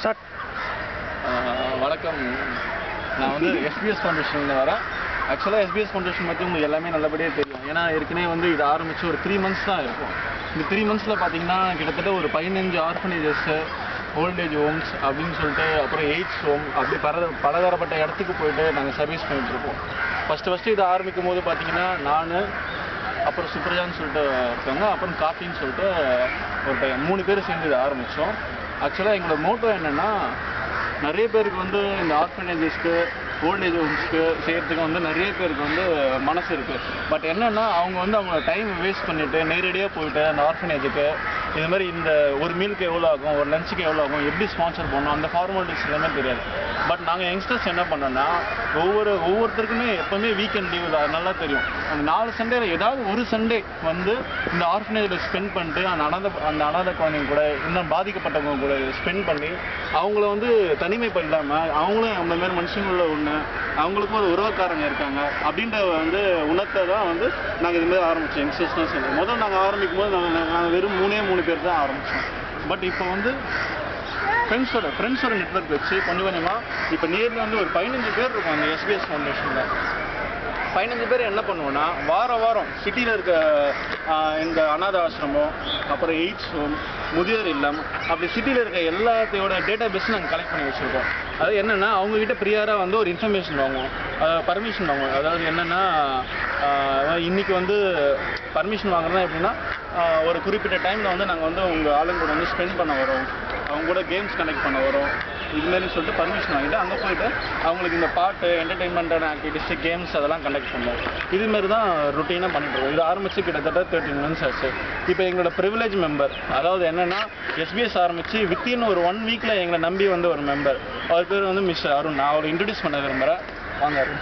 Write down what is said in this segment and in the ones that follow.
Start. வணக்கம். நான் வந்து எஸ்பிஎஸ் ஃபவுண்டேஷன்ல வரேன். ஆக்சுவலாக எஸ்பிஎஸ் ஃபவுண்டேஷன் பற்றி உங்களுக்கு எல்லாமே நல்லபடியாக தெரியும். ஏன்னா ஏற்கனவே வந்து இது ஆரம்பித்து ஒரு 3 months தான் இருக்கும். இந்த 3 monthsல பார்த்தீங்கன்னா கிட்டத்தட்ட ஒரு 15 ஆர்ஃபனேஜஸ்ஸு, ஓல்டேஜ் ஹோம்ஸ் அப்படின்னு சொல்லிட்டு, அப்புறம் எய்ட்ஸ் ஹோம், அப்படி பலதரப்பட்ட இடத்துக்கு போயிட்டு நாங்கள் சர்வீஸ் பண்ணிகிட்ருக்கோம். ஃபஸ்ட்டு இது ஆரம்பிக்கும் போது பார்த்தீங்கன்னா நான், அப்புறம் சுப்ரஜான்னு சொல்லிட்டு இருக்காங்க, அப்புறம் காஃபின்னு சொல்லிட்டு ஒரு 3 பேர் சேர்ந்து இதை ஆரம்பித்தோம். ஆக்சுவலாக எங்களோட மோட்டோ என்னென்னா, நிறைய பேருக்கு வந்து இந்த ஆர்ஃபனேஜஸ்க்கு, ஓல்டேஜ் ஹோம்ஸ்க்கு செய்கிறதுக்கு வந்து நிறைய பேருக்கு வந்து மனசு இருக்குது. பட் என்னென்னா அவங்க வந்து அவங்களோட டைம் வேஸ்ட் பண்ணிவிட்டு நேரடியாக போயிட்டு அந்த ஆர்ஃபனேஜுக்கு இது மாதிரி இந்த ஒரு மீலுக்கு எவ்வளோ ஆகும், ஒரு லஞ்சுக்கு எவ்வளோ ஆகும், எப்படி ஸ்பான்சர் பண்ணணும், அந்த ஃபார்மாலிட்டிஸ் எல்லாமே தெரியாது. பட் நாங்கள் யங்ஸ்டர்ஸ் என்ன பண்ணோன்னா, ஒவ்வொருத்தருக்குமே எப்போவுமே வீக்கெண்ட் லீவு தான் நல்லா தெரியும். அந்த 4 சண்டேல ஏதாவது ஒரு சண்டே வந்து இந்த ஆர்ஃபனேஜில் ஸ்பெண்ட் பண்ணிட்டு அந்த அனாதை குழந்தைங்க கூட, இன்னும் பாதிக்கப்பட்டவங்க கூட ஸ்பெண்ட் பண்ணி அவங்கள வந்து தனிமைப்படாமல் அவங்களும் அந்த மாதிரி மனுஷங்கள ஒன்று, அவங்களுக்கும் ஒரு உறவுக்காரங்க இருக்காங்க அப்படின்ற வந்து உணர்த்தை தான் வந்து நாங்கள் இதுமாதிரி ஆரம்பித்தோம். யங்ஸ்டர்ஸ் தான் சொல்லுவோம். முதல்ல நாங்கள் ஆரம்பிக்கும் போது நாங்கள் வெறும் 3 பேர் தான் ஆரம்பித்தோம். பட் இப்போ வந்து ஃப்ரெண்ட்ஸோட நெட்வொர்க் வச்சு கொஞ்சம் கொஞ்சமாக இப்போ நேரில் வந்து ஒரு 15 பேர் இருக்கும் அந்த எஸ்பிஎஸ் ஃபவுண்டேஷனில். 15 பேர் என்ன பண்ணுவோன்னா, வாரம் சிட்டியில் இருக்க இந்த அனாதை ஆசிரமம், அப்புறம் எய்ட்ஸ் ஹோம், முதியோர் இல்லம், அப்படி சிட்டியில் இருக்க எல்லாத்தையோட டேட்டா பேஸ் நாங்கள் கலெக்ட் பண்ணி வச்சுருக்கோம். அது என்னென்னா, அவங்ககிட்ட ப்ரியாராக வந்து ஒரு இன்ஃபர்மேஷன் வாங்குவோம், பர்மிஷன் வாங்குவோம். அதாவது என்னென்னா, இன்றைக்கி வந்து பர்மிஷன் வாங்குறதா எப்படின்னா, ஒரு குறிப்பிட்ட டைமில் வந்து நாங்கள் வந்து உங்கள் ஆளுங்க கூட வந்து ஸ்பெண்ட் பண்ண வரோம், அவங்க கூட கேம்ஸ் கனெக்ட் பண்ண வரோம், இதுமாரி சொல்லிட்டு பர்மிஷன் வாங்கிட்டு அங்கே போய்ட்டு அவங்களுக்கு இந்த பாட்டு, என்டர்டெயின்மெண்ட்டான ஆக்டிவிட்டிஸ், கேம்ஸ் அதெல்லாம் கண்டக்ட் பண்ணுவோம். இதுமாரி தான் ருட்டீனாக பண்ணிட்டுருக்கோம். இது ஆரம்பித்து கிட்டத்தட்ட 13 months ஆச்சு. இப்போ எங்களோட ப்ரிவிலேஜ் மெம்பர், அதாவது என்னென்னா, எஸ்பிஎஸ் ஆரம்பித்து வித்தின் ஒரு 1 weekல எங்களை நம்பி வந்து ஒரு மெம்பர், அவர் பேர் வந்து மிஸ்டர் அருண். நான் அவரை இன்ட்ரடியூஸ் பண்ண விரும்புகிறேன். வாங்க அருண்.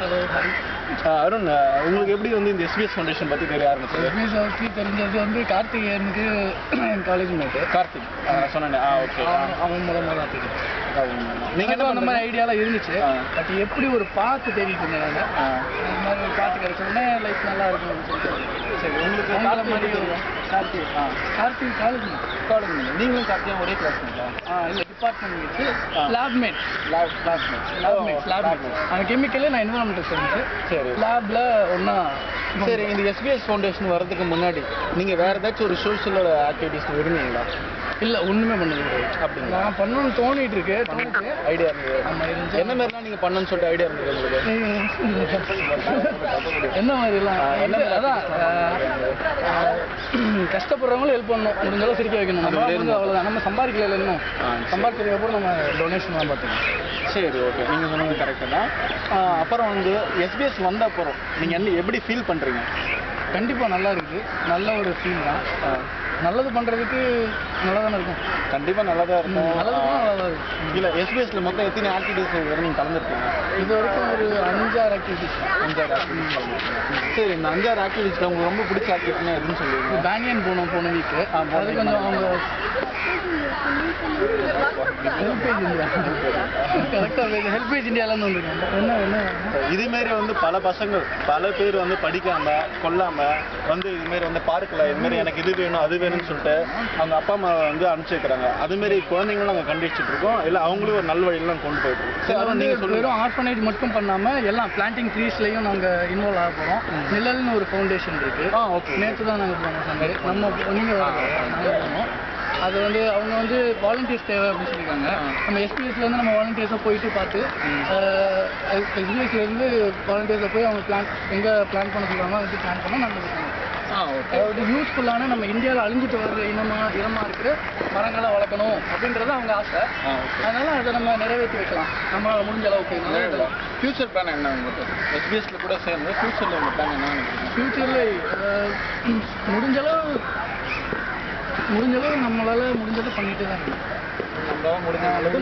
அருண், உங்களுக்கு எப்படி வந்து இந்த எஸ்பிஎஸ் ஃபவுண்டேஷன் பற்றி தெரிய ஆரம்பிச்சது? எஸ்பிஎஸ் பற்றி தெரிஞ்சது வந்து கார்த்திகேயனுக்கு என் காலேஜ் மேட்டு கார்த்திக் சொன்னேன். ஓகே, அவன் மூலமாக தான் தெரியும். நீங்கள் என்ன அந்த மாதிரி ஐடியாலாம் இருந்துச்சு. பட் எப்படி ஒரு பாட்டு தேடிட்டு இருந்தேன் நான். இந்த மாதிரி ஒரு பாட்டு கிடைச்சோடனே லைஃப் நல்லா இருக்கும் அப்படின்னு சொல்லிட்டு. சரி, உங்களுக்கு அவங்கள மாதிரி கார்த்திக் காலேஜ் நீங்களும் கார்த்தியும் ஒரே கிளாஸ்ங்களா? இல்லை, டிபார்ட்மெண்ட் வச்சு லேப்மேட். அந்த கெமிக்கலே நான் என்விரான்மெண்டல் சயின்ஸு. சரி, லேபில் ஒன்றா. சரி, இந்த எஸ்பிஎஸ் ஃபவுண்டேஷன் வரதுக்கு முன்னாடி நீங்கள் வேறு ஏதாச்சும் ஒரு சோஷியலோட ஆக்டிவிட்டீஸ் விரும்புவீங்களா? இல்லை, ஒன்றுமே பண்ணது கிடையாது. அப்படிங்களா? நான் பண்ணணும்னு தோணிட்டு இருக்கு. ஐடியா இருந்தது? ஆமாம், இருந்துச்சு. என்ன மாதிரிலாம் நீங்கள் பண்ணணும்னு சொல்லிட்டு ஐடியா இருந்தது உங்களுக்கு? என்ன மாதிரிலாம்? அதான் கஷ்டப்படுறவங்களும் ஹெல்ப் பண்ணணும், முடிஞ்சாலும் சிரிக்க வைக்கணும். நம்ம வந்து அவ்வளோதான். நம்ம சம்பாதிக்கல, இன்னும் சம்பாதிச்சதுக்கப்புறம் நம்ம டொனேஷன் தான் பார்த்துக்கணும். சரி, ஓகே, நீங்கள் சொன்னது கரெக்டு தான். அப்புறம் வந்து எஸ்பிஎஸ் வந்த அப்புறம் நீங்கள் எப்படி ஃபீல் பண்ணுறீங்க? கண்டிப்பாக நல்லா இருக்குது. நல்ல ஒரு ஃபீல் தான். நல்லது பண்ணுறதுக்கு நல்லா தானே இருக்கும். கண்டிப்பாக நல்லா தான் இருக்கும். நல்லதுக்கும் நல்லா தான் இருக்கும். இல்லை, எஸ்பிஎஸ்ல மொத்தம் எத்தனை ஆக்டிவிட்டீஸ் வரை நீங்கள் கலந்துருக்கீங்க? இது வரைக்கும் ஒரு 5-6 ஆக்டிவிட்டிஸ். 5-6 ஆக்டிவிட்டிஸ். சரி, இந்த 5-6 ஆக்டிவிட்டிஸில் உங்களுக்கு ரொம்ப பிடிச்ச ஆக்டிவிட்டினா எதுன்னு சொல்லுவீங்க? பேங்கியன் போன வீக்கு. அது கொஞ்சம் அவங்க ஹெல்பேஜ் இந்தியா, கரெக்டாக ஹெல்பேஜ் இந்தியாவிலேருந்து வந்துருக்காங்க. என்ன இதுமாரி வந்து பல பேர் வந்து படிக்காமல் கொல்லாமல் வந்து இதுமாரி வந்து பார்க்கல, இதுமாரி எனக்கு இது வேணும் அது வேணும்னு சொல்லிட்டு அவங்க அப்பா அம்மா வந்து அனுப்பிச்சி வைக்கிறாங்க. அதுமாரி குழந்தைங்களும் நாங்கள் கண்டிச்சுட்டு இருக்கோம். இல்லை, அவங்களும் ஒரு நல்வழியெல்லாம் கொண்டு போயிட்டுருக்கோம். சரி, நீங்கள் சொல்லுங்கள். வெறும் ஆர்ஃபனேஜ் மட்டும் பண்ணாமல் எல்லாம் பிளான்டிங் ட்ரீஸ்லையும் நாங்கள் இன்வால்வ் ஆக போகிறோம். நிழல்னு ஒரு ஃபவுண்டேஷன் இருக்குது. ஓகே, நேற்று தான் நாங்கள் போனோம். சண்டே நீங்கள் நாங்கள் போனோம். அது வந்து அவங்க வந்து வாலண்டியர்ஸ் தேவை அப்படின்னு சொல்லியிருக்காங்க. நம்ம எஸ்பிஎஸ்லேருந்து நம்ம வாலண்டியர்ஸாக போயிட்டு பார்த்து, எஸ்பிஎஸ்லேருந்து வாலண்டியர்ஸை போய் அவங்க எங்கே பிளான் பண்ண சொல்கிறாங்களோ வந்து பிளான் பண்ணால் நல்லது. அதாவது யூஸ்ஃபுல்லான நம்ம இந்தியாவில் அழிஞ்சிட்டு வர்ற இனமாக இருக்கிற மரங்களை வளர்க்கணும் அப்படின்றது அவங்க ஆசை. அதனால் அதை நம்ம நிறைவேற்றி வைக்கலாம் நம்மளால் முடிஞ்ச அளவுக்கு. ஃபியூச்சர் பிளான் என்ன உங்களுக்கு? எஸ்பிஎஸ்ல கூட சேர்ந்து ஃபியூச்சரில் உங்கள் பிளான் என்ன? ஃபியூச்சரில் முடிஞ்சளவு நம்மளால் முடிஞ்சதை பண்ணிட்டு தான் இருக்கணும். நம்மளால் முடிஞ்ச அளவு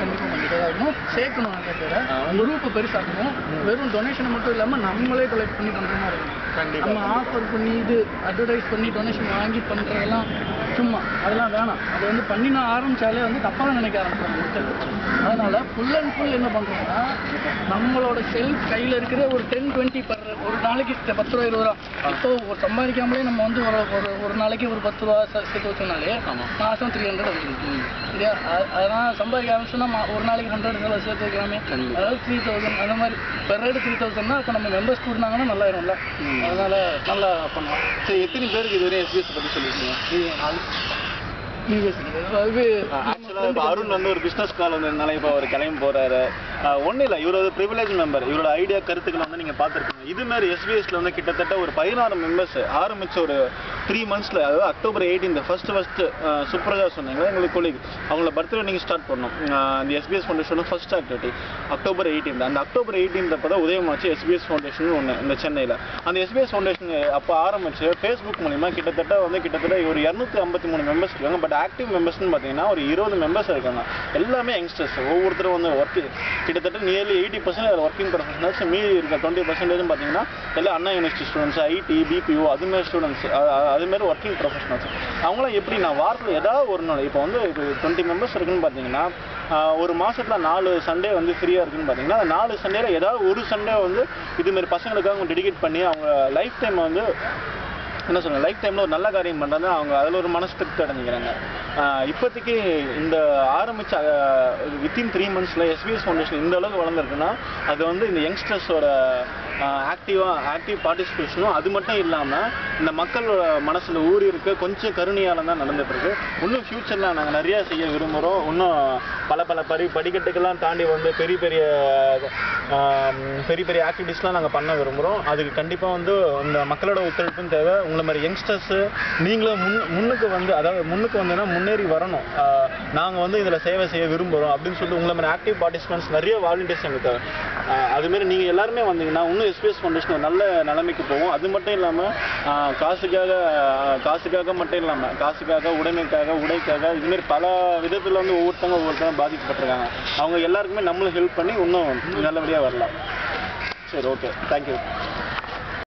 கண்டிப்பாக பண்ணிட்டு தான் இருக்கணும். சேர்க்கணும். நிறைய பேரை குரூப்பை பெருசாக்கணும். வெறும் டொனேஷனை மட்டும் இல்லாமல் நம்மளே கலெக்ட் பண்ணி பண்ணுற மாதிரி இருக்கணும். நம்ம ஆஃபர் பண்ணி இது அட்வர்டைஸ் பண்ணி டொனேஷன் வாங்கி பண்ணுறதெல்லாம் சும்மா அதெல்லாம் வேணாம். அது வந்து பண்ணி நான் ஆரம்பித்தாலே வந்து தப்பாக நினைக்க ஆரம்பிச்சாங்க மக்கள். அதனால் ஃபுல் அண்ட் ஃபுல் என்ன பண்ணுறோம்னா, நம்மளோட செல்ஃப் கையில் இருக்கிற ஒரு 10-20 ஒரு நாளைக்கு 10 ரூபா 20 ரூபா. இப்போ ஒரு சம்பாதிக்காமலே நம்ம வந்து ஒரு நாளைக்கு ஒரு 10 ரூபா சேர்த்து வச்சோம்னாலே மாதம் 300 வந்துருக்கு இல்லையா? அதெல்லாம் சம்பாதிக்க ஆரம்பிச்சோன்னா ஒரு நாளைக்கு 100 சேர்த்து வைக்கலாமே. அதாவது 3000 அந்த மாதிரி பெர் ஹெட் 3000னா இப்போ நம்ம மெம்பர்ஸ் கூட்டினாங்கன்னா நல்லா இருக்கும்ல. அதனால் நல்லா பண்ணலாம். சரி, எத்தனை பேருக்கு இதுவரை எஸ்பிஎஸ் பற்றி சொல்லியிருக்கீங்க? ஆக்சுவலாக இப்போ அருண் வந்து ஒரு பிஸ்னஸ் கால் வந்ததுனால இப்போ அவர் கிளம்பி போகிறாரு. ஒன்றும் இல்லை, இவரோட ப்ரிவிலேஜ் மெம்பர், இவரோட ஐடியா கருத்துக்களை வந்து நீங்கள் பார்த்துருக்கீங்க. இதுமாதிரி எஸ்பிஎஸ்ல வந்து கிட்டத்தட்ட ஒரு 16 மெம்பர்ஸ் ஆரம்பித்த ஒரு 3 monthsல, அதாவது October 18 ஃபஸ்ட்டு சுப்ரஜா சொன்னாங்க எங்களுக்கு கொலீக், அவங்கள பர்த்டே நீங்கள் ஸ்டார்ட் பண்ணோம். இந்த எஸ்பிஎஸ் ஃபவுண்டேஷனோட ஃபர்ஸ்ட் ஆக்டிவிட்டி October 18. அந்த October 18 அப்போ தான் உதயமாச்சு எஸ்பிஎஸ் ஃபவுண்டேஷன் ஒன்று இந்த சென்னையில். அந்த எஸ்பிஎஸ் ஃபவுண்டேஷன் அப்போ ஆரம்பிச்சு ஃபேஸ்புக் மூலிமா கிட்டத்தட்ட ஒரு 253 மெம்பர்ஸ் இருக்காங்க. பட் ஆக்டிவ் மெம்பர்ஸ்னு பார்த்தீங்கன்னா ஒரு 20 மெம்பர்ஸ் இருக்காங்க. எல்லாமே யங்ஸ்டர்ஸ். ஒவ்வொருத்தரும் வந்து கிட்டத்தட்ட நியர்லி 80% ஒர்க்கிங் ப்ரொஃபஷனல்ஸ். மீதி இருக்க 20% பார்த்தீங்கன்னா எல்லாம் அண்ணா யூனிவர்சிட்டி ஸ்டூடெண்ட்ஸ், ஐடி, பிபிஓ அதுமாரி ஸ்டூடெண்ட்ஸ், அதுமாரி ஒர்க்கிங் ப்ரொஃபஷனல்ஸ். அவங்களாம் எப்படி நான் வாரத்தில் ஏதாவது ஒரு நாள், இப்போ வந்து 20 மெம்பர்ஸ் இருக்குன்னு பார்த்தீங்கன்னா ஒரு மாதத்தில் 4 சண்டே வந்து ஃப்ரீயாக இருக்குன்னு பார்த்தீங்கன்னா அந்த 4 சண்டேல ஏதாவது ஒரு சண்டே வந்து இதுமாரி பசங்களுக்காக அவங்க டெடிகேட் பண்ணி அவங்க லைஃப் டைம் வந்து என்ன சொல்லுங்கள், லைஃப் டைமில் ஒரு நல்ல காரியம் பண்ணுறது அவங்க அதில் ஒரு மனசு திருப்தி அடைஞ்சிக்கிறாங்க. இப்போதைக்கு இந்த ஆரம்பித்த வித்தின் 3 monthsல எஸ்பிஎஸ் ஃபவுண்டேஷன் இந்த அளவுக்கு வளர்ந்துருக்குன்னா அது வந்து இந்த யங்ஸ்டர்ஸோட ஆக்டிவ் பார்ட்டிசிபேஷனும், அது மட்டும் இல்லாமல் இந்த மக்களோட மனசில் ஊறி இருக்க கொஞ்சம் கருணையால் தான் நடந்துகிட்ருக்கு. இன்னும் ஃப்யூச்சரில் நாங்கள் நிறையா செய்ய விரும்புகிறோம். இன்னும் பல படிக்கட்டுக்கெல்லாம் தாண்டி வந்து பெரிய பெரிய ஆக்டிவிட்டீஸ்லாம் நாங்கள் பண்ண விரும்புகிறோம். அதுக்கு கண்டிப்பாக வந்து இந்த மக்களோட ஒத்துழைப்பும் தேவை. உங்களை மாதிரி யங்ஸ்டர்ஸு நீங்களும் முன்னுக்கு வந்து, அதாவது முன்னுக்கு வந்தீங்கன்னா முன்னேறி வரணும், நாங்கள் வந்து இதில் சேவை செய்ய விரும்புகிறோம் அப்படின்னு சொல்லிட்டு உங்களை மாதிரி ஆக்டிவ் பார்ட்டிசிபென்ட்ஸ் நிறைய வாலண்டியர்ஸ் எங்களுக்கு தேவை. அதுமாரி நீங்கள் எல்லாருமே வந்தீங்கன்னா இன்னும் எஸ்பிஎஸ் ஃபவுண்டேஷன் ஒரு நல்ல நிலைமைக்கு போகும். அது மட்டும் இல்லாமல் காசுக்காக மட்டும் இல்லாமல் காசுக்காக, உடைக்காக இதுமாரி பல விதத்தில் வந்து ஒவ்வொருத்தங்க பாதிக்கப்பட்டிருக்காங்க. அவங்க எல்லாருக்குமே நம்மளும் ஹெல்ப் பண்ணி இன்னும் நல்லபடியாக வரலாம். சரி, ஓகே, தேங்க்யூ.